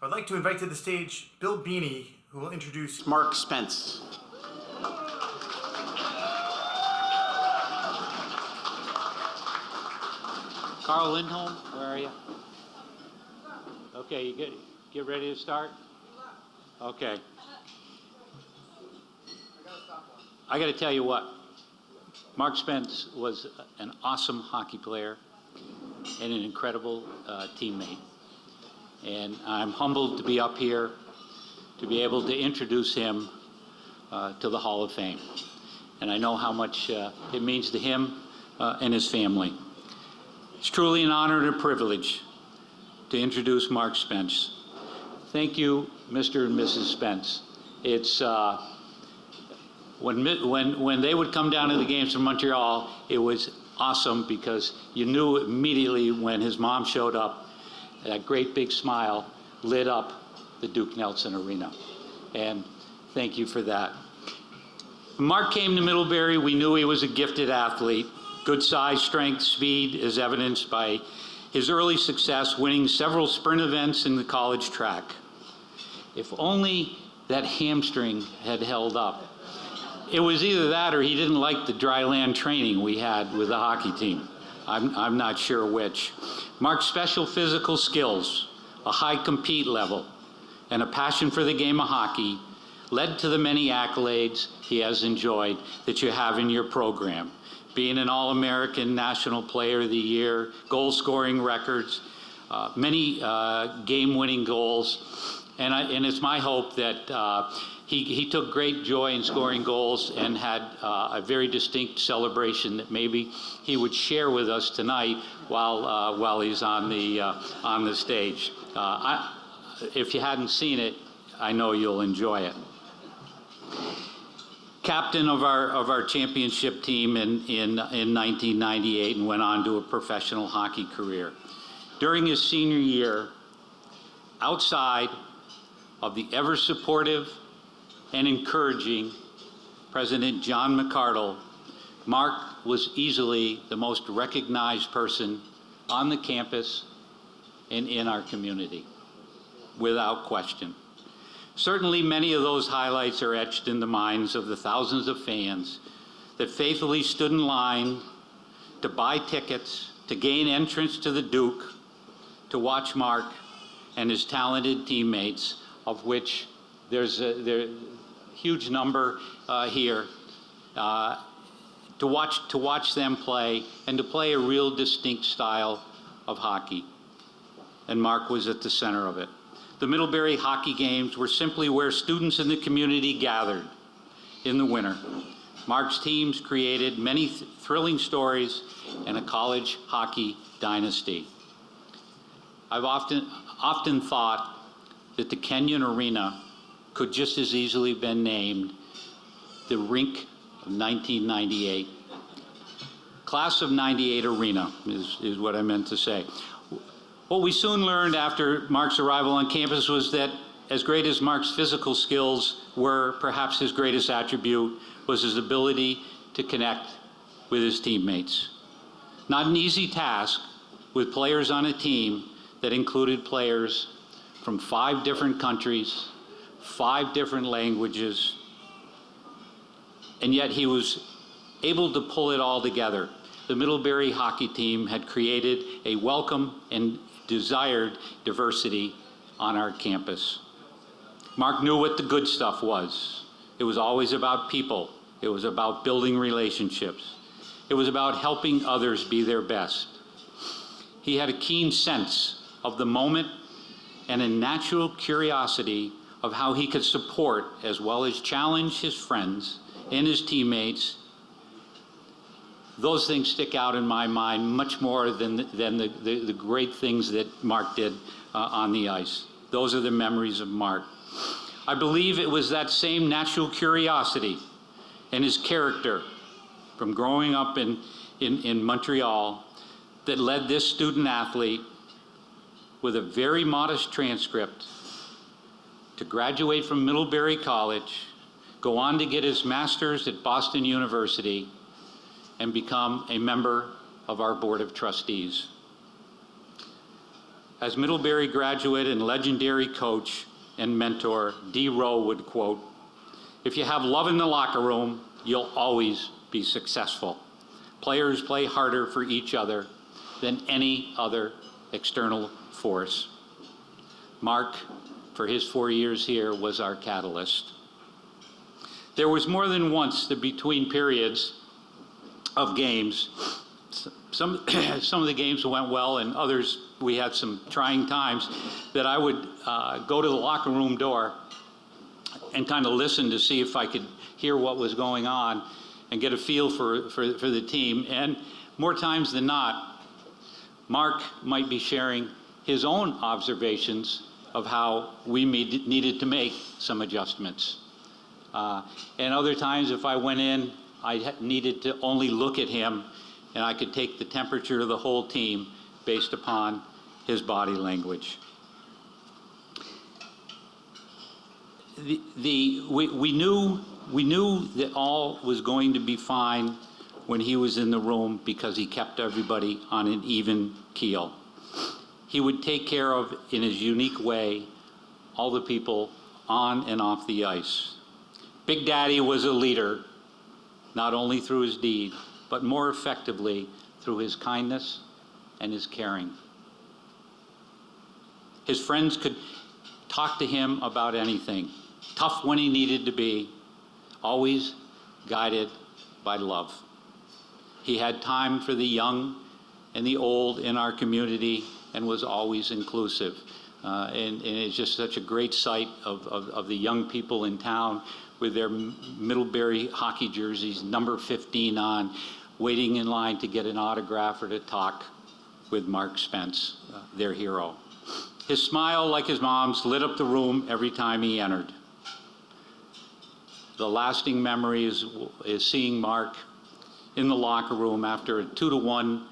I'd like to invite to the stage Bill Beanie, who will introduce Mark Spence. Carl Lindholm, where are you? Okay, you get ready to start? Okay. I got to tell you what, Mark Spence was an awesome hockey player and an incredible teammate. And I'm humbled to be up here to be able to introduce him to the Hall of Fame. And I know how much it means to him and his family. It's truly an honor and a privilege to introduce Mark Spence. Thank you, Mr. and Mrs. Spence. It's when they would come down to the games from Montreal, it was awesome because you knew immediately when his mom showed up, that great big smile lit up the Duke Nelson Arena. And thank you for that. When Mark came to Middlebury, we knew he was a gifted athlete. Good size, strength, speed is evidenced by his early success winning several sprint events in the college track. If only that hamstring had held up. It was either that or he didn't like the dry land training we had with the hockey team. I'm not sure which. Mark's special physical skills, a high compete level, and a passion for the game of hockey led to the many accolades he has enjoyed that you have in your program. Being an All-American National Player of the Year, goal-scoring records, many game-winning goals, and it's my hope that he took great joy in scoring goals and had a very distinct celebration that maybe he would share with us tonight while he's on the stage. If you hadn't seen it, I know you'll enjoy it. Captain of our championship team in 1998 and went on to a professional hockey career. During his senior year, outside of the ever supportive and encouraging President John McArdle, Mark was easily the most recognized person on the campus and in our community, without question. Certainly many of those highlights are etched in the minds of the thousands of fans that faithfully stood in line to buy tickets, to gain entrance to the Duke, to watch Mark and his talented teammates, of which there's a huge number here, to watch them play and to play a real distinct style of hockey. And Mark was at the center of it. The Middlebury hockey games were simply where students in the community gathered in the winter. Mark's teams created many thrilling stories and a college hockey dynasty. I've often thought that the Kenyon Arena could just as easily been named the Rink of 1998. Class of 98 Arena is what I meant to say. What we soon learned after Mark's arrival on campus was that as great as Mark's physical skills were, perhaps his greatest attribute was his ability to connect with his teammates. Not an easy task with players on a team that included players from 5 different countries, 5 different languages, and yet he was able to pull it all together. The Middlebury hockey team had created a welcome and desired diversity on our campus. Mark knew what the good stuff was. It was always about people. It was about building relationships. It was about helping others be their best. He had a keen sense of the moment and a natural curiosity of how he could support as well as challenge his friends and his teammates. Those things stick out in my mind much more than the great things that Mark did on the ice. Those are the memories of Mark. I believe it was that same natural curiosity and his character from growing up in Montreal that led this student athlete with a very modest transcript to graduate from Middlebury College, go on to get his master's at Boston University, and become a member of our Board of Trustees. As Middlebury graduate and legendary coach and mentor D. Rowe would quote, "If you have love in the locker room, you'll always be successful. Players play harder for each other than any other external force." Mark, for his 4 years here, was our catalyst. There was more than once the between periods of games. Some of the games went well, and others we had some trying times, that I would go to the locker room door and kind of listen to see if I could hear what was going on and get a feel for the team. And more times than not, Mark might be sharing his own observations of how we needed to make some adjustments. And other times, if I went in, I needed to only look at him, and I could take the temperature of the whole team based upon his body language. We knew that all was going to be fine when he was in the room, because he kept everybody on an even keel. He would take care of, in his unique way, all the people on and off the ice. Big Daddy was a leader, not only through his deed, but more effectively through his kindness and his caring. His friends could talk to him about anything, tough when he needed to be, always guided by love. He had time for the young and the old in our community and was always inclusive. And it's just such a great sight of the young people in town with their Middlebury hockey jerseys, number 15 on, waiting in line to get an autograph or to talk with Mark Spence, their hero. His smile, like his mom's, lit up the room every time he entered. The lasting memory is seeing Mark in the locker room after a 2-1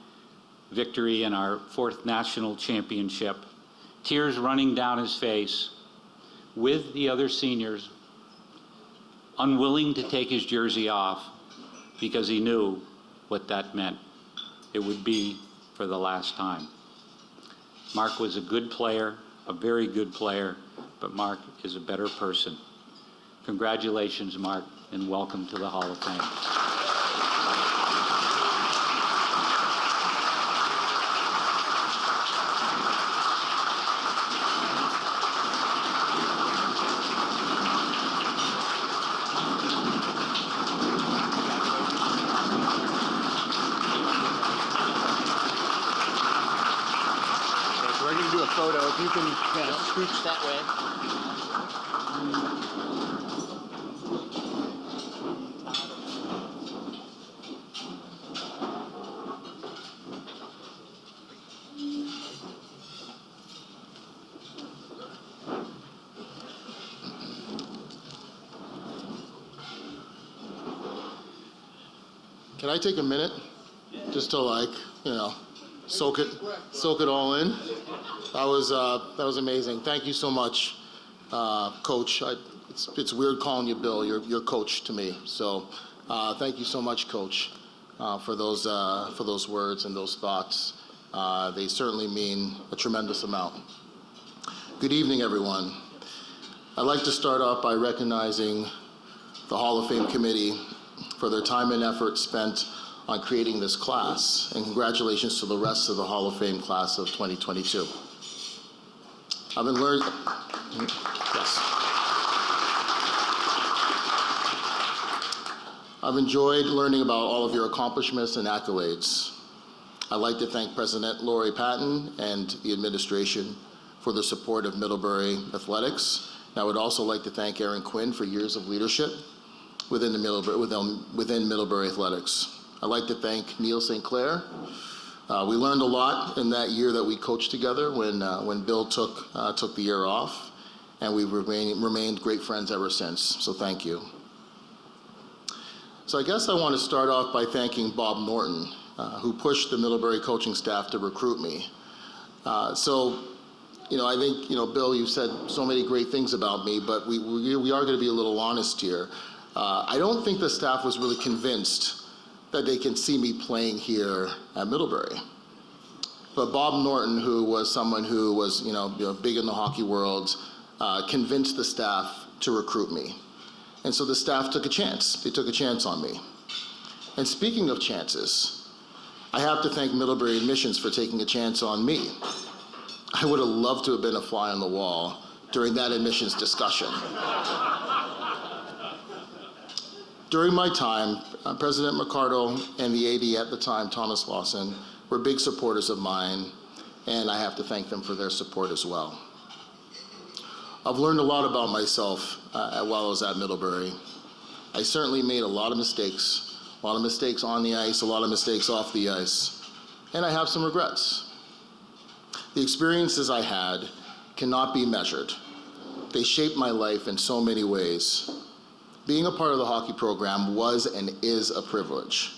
victory in our 4th national championship, tears running down his face, with the other seniors, unwilling to take his jersey off because he knew what that meant. It would be for the last time. Mark was a good player, a very good player, but Mark is a better person. Congratulations, Mark, and welcome to the Hall of Fame. We're going to do a photo. If you can kind of scooch that way. Can I take a minute just to, like, you know, soak it all in? That was amazing. Thank you so much, Coach. It's weird calling you Bill. You're Coach to me. So thank you so much, Coach, for those words and those thoughts. They certainly mean a tremendous amount. Good evening, everyone. I'd like to start off by recognizing the Hall of Fame committee for their time and effort spent on creating this class, and congratulations to the rest of the Hall of Fame class of 2022. I've enjoyed learning about all of your accomplishments and accolades. I'd like to thank President Lori Patton and the administration for the support of Middlebury Athletics. And I would also like to thank Aaron Quinn for years of leadership within Middlebury Athletics. I'd like to thank Neil St. Clair. We learned a lot in that year that we coached together when Bill took the year off, and we've remained great friends ever since, so thank you. So I guess I want to start off by thanking Bob Norton, who pushed the Middlebury coaching staff to recruit me. I think, Bill, you've said so many great things about me, but we are going to be a little honest here. I don't think the staff was really convinced that they can see me playing here at Middlebury. But Bob Norton, who was someone who was big in the hockey world, convinced the staff to recruit me. And so the staff took a chance. They took a chance on me. And speaking of chances, I have to thank Middlebury Admissions for taking a chance on me. I would have loved to have been a fly on the wall during that admissions discussion. During my time, President Mercado and the AD at the time, Thomas Lawson, were big supporters of mine, and I have to thank them for their support as well. I've learned a lot about myself while I was at Middlebury. I certainly made a lot of mistakes on the ice, a lot of mistakes off the ice, and I have some regrets. The experiences I had cannot be measured. They shaped my life in so many ways. Being a part of the hockey program was and is a privilege.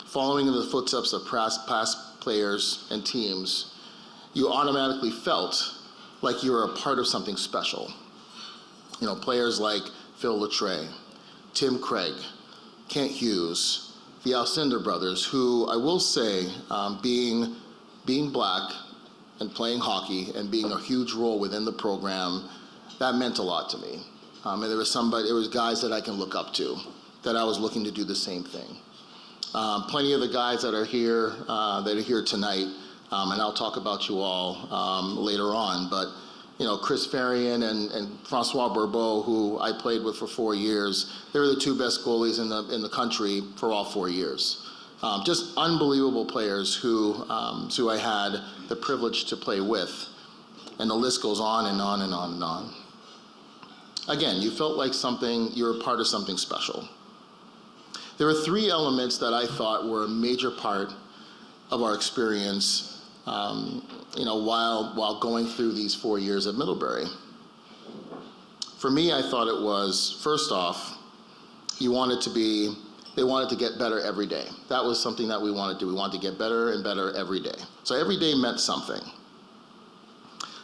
Following in the footsteps of past players and teams, you automatically felt like you were a part of something special. Players like Phil Latreille, Tim Craig, Kent Hughes, the Alcindor brothers, who I will say, being black and playing hockey and being a huge role within the program, that meant a lot to me. And there was guys that I can look up to, that I was looking to do the same thing. Plenty of the guys that are here tonight, and I'll talk about you all later on, but Chris Farian and Francois Bourbeau, who I played with for 4 years, they were the two best goalies in the country for all 4 years. Just unbelievable players who I had the privilege to play with, and the list goes on and on and on and on. Again, you felt like you were part of something special. There were 3 elements that I thought were a major part of our experience while going through these 4 years at Middlebury. For me, I thought it was, first off, they wanted to get better every day. That was something that we wanted to do. We wanted to get better and better every day. So every day meant something.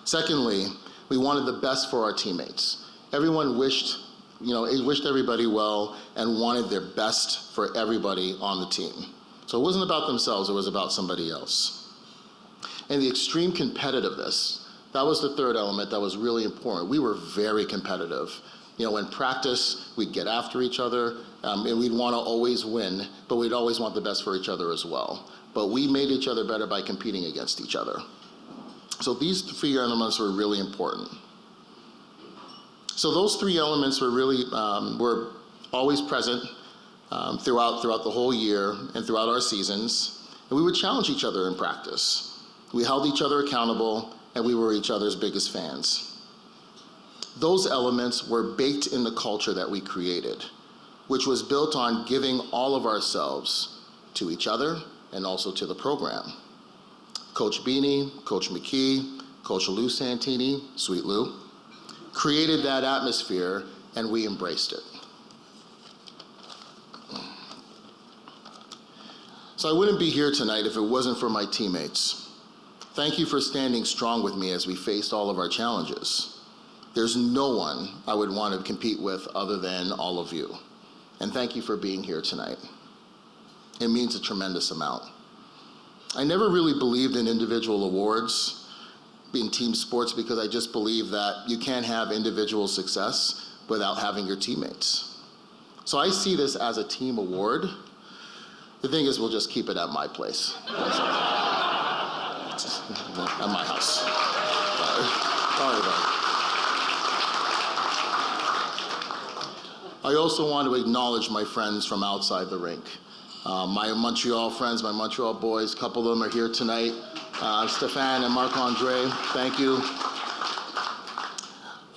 Secondly, we wanted the best for our teammates. Everyone wished everybody well and wanted their best for everybody on the team. So it wasn't about themselves, it was about somebody else. And the extreme competitiveness, that was the third element that was really important. We were very competitive. In practice, we'd get after each other, and we'd want to always win, but we'd always want the best for each other as well. But we made each other better by competing against each other. So these 3 elements were really important. So those 3 elements were really were always present throughout the whole year and throughout our seasons. And we would challenge each other in practice. We held each other accountable, and we were each other's biggest fans. Those elements were baked in the culture that we created, which was built on giving all of ourselves to each other and also to the program. Coach Beanie, Coach McKee, Coach Lou Santini, Sweet Lou, created that atmosphere, and we embraced it. So I wouldn't be here tonight if it wasn't for my teammates. Thank you for standing strong with me as we faced all of our challenges. There's no one I would want to compete with other than all of you. And thank you for being here tonight. It means a tremendous amount. I never really believed in individual awards in team sports because I just believe that you can't have individual success without having your teammates. So I see this as a team award. The thing is, we'll just keep it at my place. At my house. Sorry about it. I also want to acknowledge my friends from outside the rink. My Montreal friends, my Montreal boys, a couple of them are here tonight. Stéphane and Marc-Andre, thank you.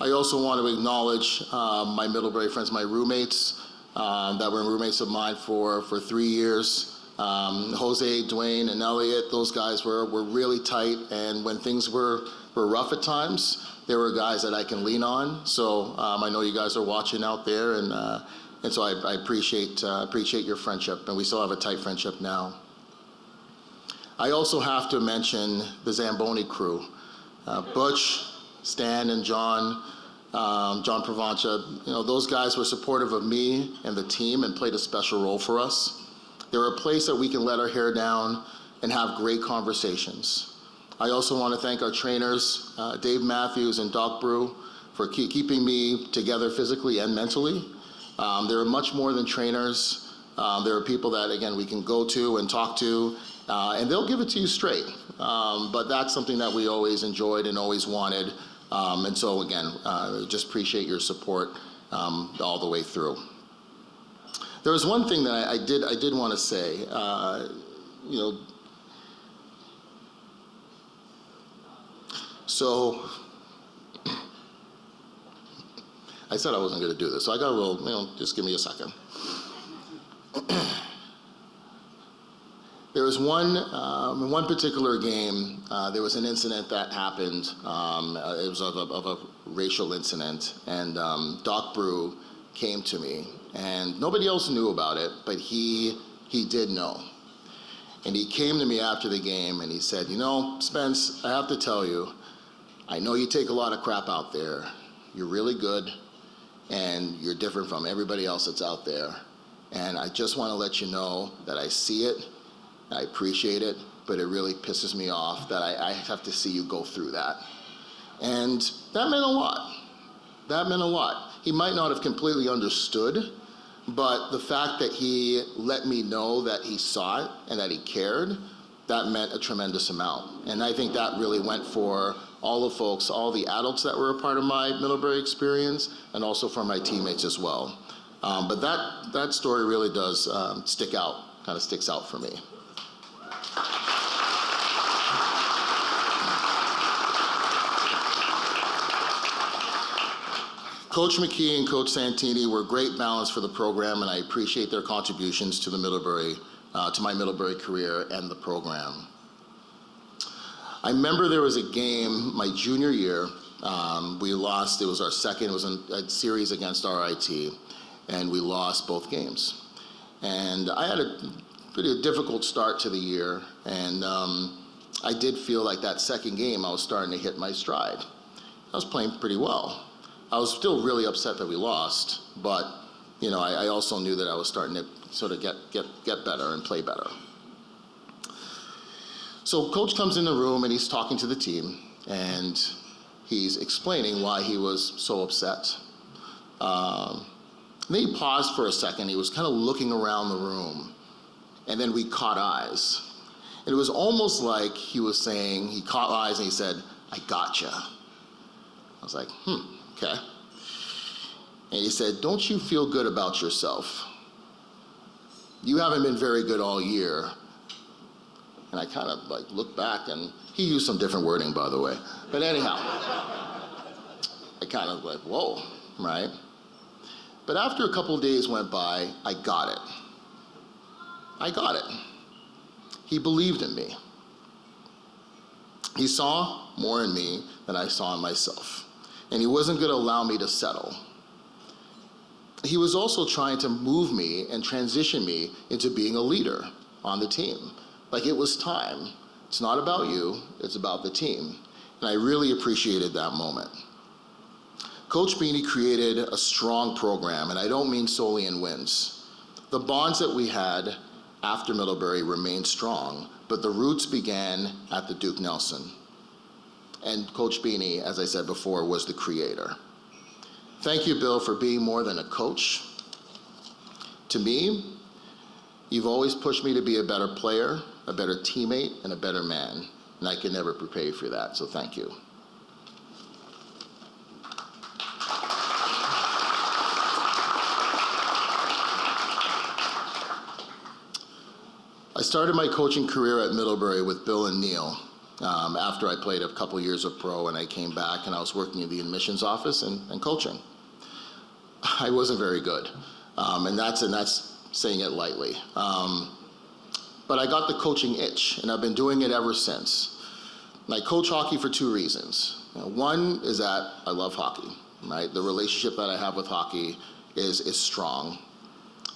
I also want to acknowledge my Middlebury friends, my roommates that were roommates of mine for 3 years. Jose, Dwayne, and Elliot, those guys were really tight, and when things were rough at times, there were guys that I can lean on. So I know you guys are watching out there, and so I appreciate your friendship, and we still have a tight friendship now. I also have to mention the Zamboni crew, Butch, Stan, and John Provenza. Those guys were supportive of me and the team and played a special role for us. They were a place that we can let our hair down and have great conversations. I also want to thank our trainers, Dave Matthews and Doc Brew, for keeping me together physically and mentally. They're much more than trainers. There are people that, again, we can go to and talk to, and they'll give it to you straight. But that's something that we always enjoyed and always wanted. And so, again, just appreciate your support all the way through. There was one thing that I did want to say. So I said I wasn't going to do this, so I got a little, just give me a second. There was one particular game, there was an incident that happened. It was of a racial incident, and Doc Brew came to me, and nobody else knew about it, but he did know. And he came to me after the game, and he said, Spence, I have to tell you, I know you take a lot of crap out there. You're really good, and you're different from everybody else that's out there. And I just want to let you know that I see it, I appreciate it, but it really pisses me off that I have to see you go through that. And that meant a lot. That meant a lot. He might not have completely understood, but the fact that he let me know that he saw it and that he cared, that meant a tremendous amount. And I think that really went for all the folks, all the adults that were a part of my Middlebury experience, and also for my teammates as well. But that story really does stick out, kind of sticks out for me. Coach McKee and Coach Santini were great balance for the program, and I appreciate their contributions to the Middlebury, to my Middlebury career and the program. I remember there was a game my junior year. We lost. It was our second. It was a series against RIT, and we lost both games. And I had a pretty difficult start to the year, and I did feel like that second game I was starting to hit my stride. I was playing pretty well. I was still really upset that we lost, but I also knew that I was starting to sort of get better and play better. So Coach comes in the room and he's talking to the team, and he's explaining why he was so upset. Then he paused for a second. He was kind of looking around the room, and then we caught eyes. And it was almost like he was saying, he caught eyes and he said, "I gotcha." I was like, okay. And he said, "Don't you feel good about yourself? You haven't been very good all year." And I kind of looked back, and he used some different wording, by the way. But anyhow, I kind of whoa, right? But after a couple of days went by, I got it. I got it. He believed in me. He saw more in me than I saw in myself. And he wasn't going to allow me to settle. He was also trying to move me and transition me into being a leader on the team. Like, it was time. It's not about you, it's about the team. And I really appreciated that moment. Coach Beanie created a strong program, and I don't mean solely in wins. The bonds that we had after Middlebury remained strong, but the roots began at the Duke Nelson. And Coach Beanie, as I said before, was the creator. Thank you, Bill, for being more than a coach. To me, you've always pushed me to be a better player, a better teammate, and a better man. And I can never repay you for that, so thank you. I started my coaching career at Middlebury with Bill and Neil after I played a couple years of pro, and I came back and I was working in the admissions office and coaching. I wasn't very good, and that's saying it lightly. But I got the coaching itch, and I've been doing it ever since. And I coach hockey for two reasons. One is that I love hockey, right? The relationship that I have with hockey is strong.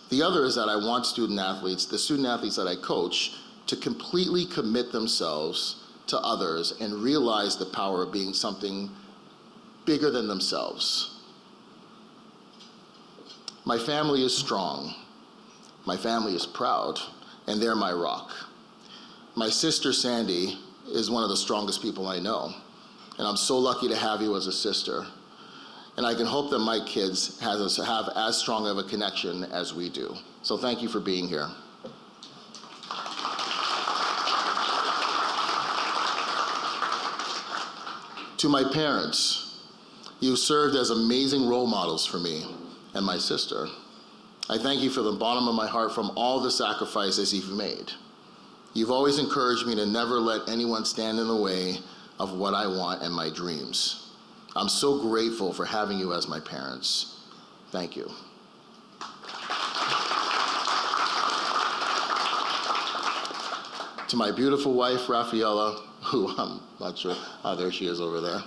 The other is that I want the student athletes that I coach, to completely commit themselves to others and realize the power of being something bigger than themselves. My family is strong. My family is proud, and they're my rock. My sister Sandy is one of the strongest people I know. And I'm so lucky to have you as a sister. And I can hope that my kids have as strong of a connection as we do. So thank you for being here. To my parents, you served as amazing role models for me and my sister. I thank you from the bottom of my heart from all the sacrifices you've made. You've always encouraged me to never let anyone stand in the way of what I want and my dreams. I'm so grateful for having you as my parents. Thank you. To my beautiful wife, Rafaela, who I'm not sure, there she is over there.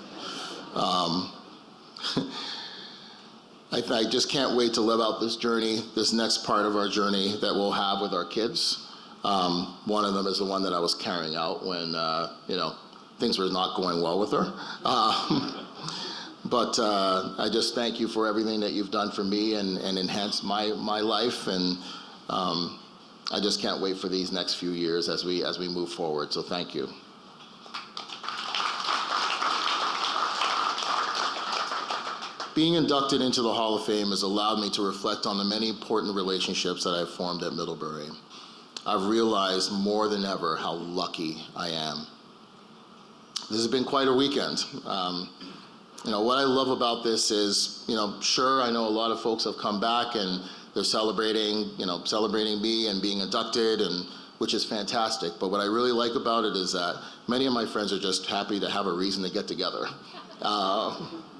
I just can't wait to live out this journey, this next part of our journey that we'll have with our kids. One of them is the one that I was carrying out when, things were not going well with her. But I just thank you for everything that you've done for me and enhanced my life. And I just can't wait for these next few years as we move forward. So thank you. Being inducted into the Hall of Fame has allowed me to reflect on the many important relationships that I've formed at Middlebury. I've realized more than ever how lucky I am. This has been quite a weekend. What I love about this is, sure, I know a lot of folks have come back and they're celebrating me and being inducted, and which is fantastic. But what I really like about it is that many of my friends are just happy to have a reason to get together.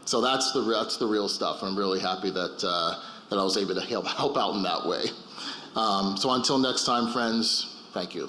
So that's the real stuff. I'm really happy that I was able to help out in that way. So until next time, friends, thank you.